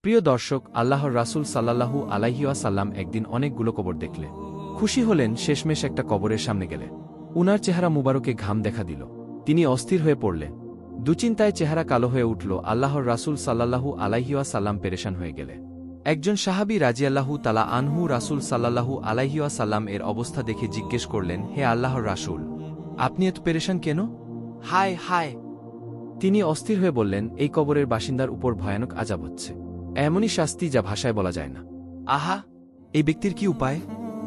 প্রিয় দর্শক, আল্লাহর রাসূল সাল্লাল্লাহু আলাইহি ওয়াসাল্লাম একদিন অনেকগুলো কবর দেখলে খুশি হলেন। শেষমেশ একটা কবরের সামনে গেলে উনার চেহারা মুবারকে ঘাম দেখা দিল। তিনি অস্থির হয়ে পড়লেন। দুচিন্তায় চেহারা কালো হয়ে উঠল। আল্লাহর রাসূল সাল্লাল্লাহু আলাইহি ওয়াসাল্লাম পেরেশান হয়ে গেলে একজন সাহাবী রাজিয়াল্লাহু তাআলা আনহু রাসূল সাল্লাল্লাহু আলাইহি ওয়াসাল্লাম এর অবস্থা দেখে জিজ্ঞেস করলেন, হে আল্লাহর রাসূল, আপনি এত পেরেশান কেন? হায় হায়! তিনি অস্থির হয়ে বললেন, এই কবরের বাসিন্দার উপর ভয়ানক আযাব হচ্ছে, এমনই শাস্তি যা ভাষায় বলা যায় না। আহা, এই ব্যক্তির কি উপায়?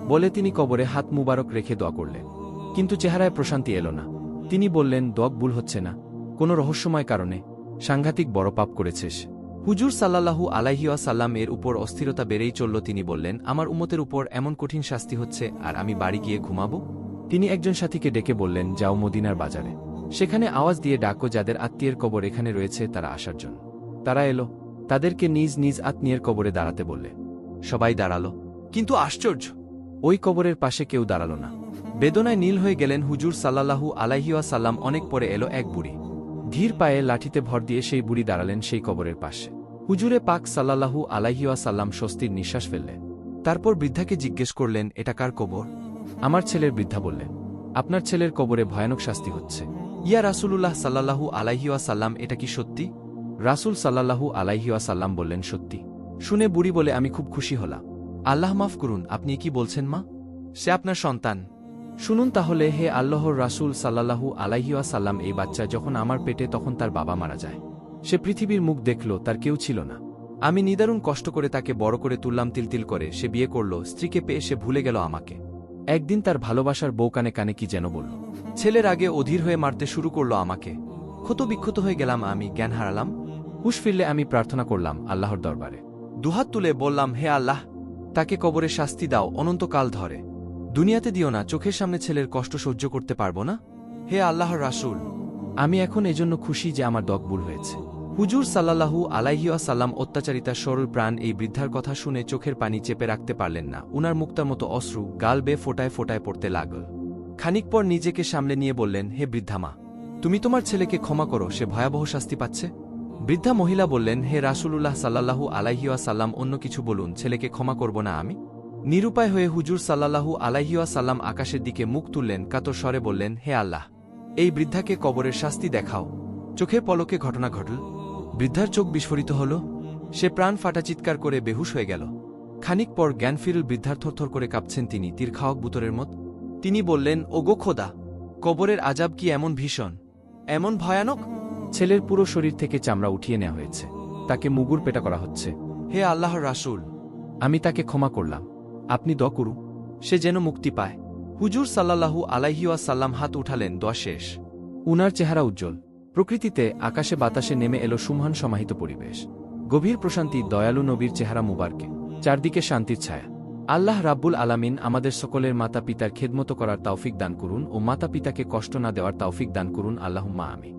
বলে তিনি কবরে হাত মুবারক রেখে দোয়া করলেন। কিন্তু চেহারায় প্রশান্তি এল না। তিনি বললেন, দোয়া ভুল হচ্ছে না, কোনো রহস্যময় কারণে সাংঘাতিক বড় পাপ করেছে সে। হুজুর সাল্লাল্লাহু আলাইহি ওয়াসাল্লাম এর উপর অস্থিরতা বেড়েই চলল। তিনি বললেন, আমার উম্মতের উপর এমন কঠিন শাস্তি হচ্ছে, আর আমি বাড়ি গিয়ে ঘুমাবো? তিনি একজন সাথীকে ডেকে বললেন, যাও মদিনার বাজারে, সেখানে আওয়াজ দিয়ে ডাকো যাদের আত্মীয়ের কবর এখানে রয়েছে তারা আসার জন্য। তারা এলো। তাদেরকে নিজ নিজ আত্মীয়ের কবরে দাঁড়াতে বললে। সবাই দাঁড়ালো, কিন্তু আশ্চর্য, ওই কবরের পাশে কেউ দাঁড়াল না। বেদনায় নীল হয়ে গেলেন হুজুর সাল্লাল্লাহু আলাইহি ওয়াসাল্লাম। অনেক পরে এলো এক বুড়ি। ধীর পায়ে লাঠিতে ভর দিয়ে সেই বুড়ি দাঁড়ালেন সেই কবরের পাশে। হুজুরে পাক সাল্লাল্লাহু আলাইহি ওয়াসাল্লাম স্বস্তির নিঃশ্বাস ফেললেন। তারপর বৃদ্ধাকে জিজ্ঞেস করলেন, এটা কার কবর? আমার ছেলের। বৃদ্ধা বললেন, আপনার ছেলের কবরে ভয়ানক শাস্তি হচ্ছে। ইয়া রাসূলুল্লাহ সাল্লাল্লাহু আলাইহি ওয়াসাল্লাম, এটা কি সত্যি? রাসূল সাল্লাল্লাহু আলাইহি ওয়াসাল্লাম বললেন, সত্যি। শুনে বুড়ি বলে, আমি খুব খুশি হলাম। আল্লাহ মাফ করুন, আপনি কি বলছেন মা? সে আপনার সন্তান। শুনুন তাহলে, হে আল্লাহর রাসূল সাল্লাল্লাহু আলাইহি ওয়াসাল্লাম, এই বাচ্চা যখন আমার পেটে তখন তার বাবা মারা যায়। সে পৃথিবীর মুখ দেখল, তার কেউ ছিল না। আমি নিদারুণ কষ্ট করে তাকে বড় করে তুললাম। তিলতিল করে সে বিয়ে করল, স্ত্রীকে পেয়ে সে ভুলে গেল আমাকে। একদিন তার ভালোবাসার বউ কানে কানে কি যেন বলল। ছেলের আগে অধীর হয়ে মারতে শুরু করল আমাকে। ক্ষত বিক্ষত হয়ে গেলাম, আমি জ্ঞান হারালাম। হুঁশ ফিরলে আমি প্রার্থনা করলাম আল্লাহর দরবারে। দুহাত তুলে বললাম, হে আল্লাহ, তাকে কবরে শাস্তি দাও অনন্তকাল ধরে। দুনিয়াতে দিও না, চোখের সামনে ছেলের কষ্ট সহ্য করতে পারবো না। হে আল্লাহর রাসূল, আমি এখন এজন্য খুশি যে আমার দোয়া কবুল হয়েছে। হুজুর সাল্লাল্লাহু আলাইহি ওয়াসাল্লাম অত্যাচারিতা সরল প্রাণ এই বৃদ্ধার কথা শুনে চোখের পানি চেপে রাখতে পারলেন না। উনার মুক্তার মতো অশ্রু গাল বেয়ে ফোটায় ফোটায় পড়তে লাগল। খানিক পর নিজেকে সামলে নিয়ে বললেন, হে বৃদ্ধামা, তুমি তোমার ছেলেকে ক্ষমা করো, সে ভয়াবহ শাস্তি পাচ্ছে। বৃদ্ধা মহিলা বললেন, হে রাসূলুল্লাহ সাল্লাল্লাহু আলাইহি ওয়াসাল্লাম, অন্য কিছু বলুন, ছেলেকে ক্ষমা করব না আমি? নিরুপায় হয়ে হুজুর সাল্লাল্লাহু আলাইহি ওয়াসাল্লাম আকাশের দিকে মুখ তুললেন, কাতর স্বরে বললেন, হে আল্লাহ, এই বৃদ্ধাকে কবরের শাস্তি দেখাও। চোখের পলকে ঘটনা ঘটল। বৃদ্ধার চোখ বিস্ফোরিত হল। সে প্রাণ ফাটা চিৎকার করে বেহুশ হয়ে গেল। খানিক পর জ্ঞান ফিরল। বৃদ্ধার থরথর করে কাঁপছেন তিনি, তীর খাওয়াক বুতরের মত। তিনি বললেন, ওগো খোদা, কবরের আযাব কি এমন ভীষণ, এমন ভয়ানক? ছেলের পুরো শরীর থেকে চামড়া উঠিয়ে নেওয়া হয়েছে, তাকে মুগুর পেটা করা হচ্ছে। হে আল্লাহর রাসূল, আমি তাকে ক্ষমা করলাম, আপনি দোয়া করুন, সে যেন মুক্তি পায়। হুজুর সাল্লাল্লাহু আলাইহি ওয়াসাল্লাম হাত উঠালেন, দোয়া শেষ। উনার চেহারা উজ্জ্বল। প্রকৃতিতে আকাশে বাতাসে নেমে এলো সুমহান সমাহিত পরিবেশ। গভীর প্রশান্তি দয়ালু নবীর চেহারা মুবারকে, চারদিকে শান্তির ছায়া। আল্লাহ রাব্বুল আলামিন আমাদের সকলের মাতা পিতার খেদমত করার তৌফিক দান করুন ও মাতা পিতাকে কষ্ট না দেওয়ার তৌফিক দান করুন। আল্লাহুম্মা আমিন।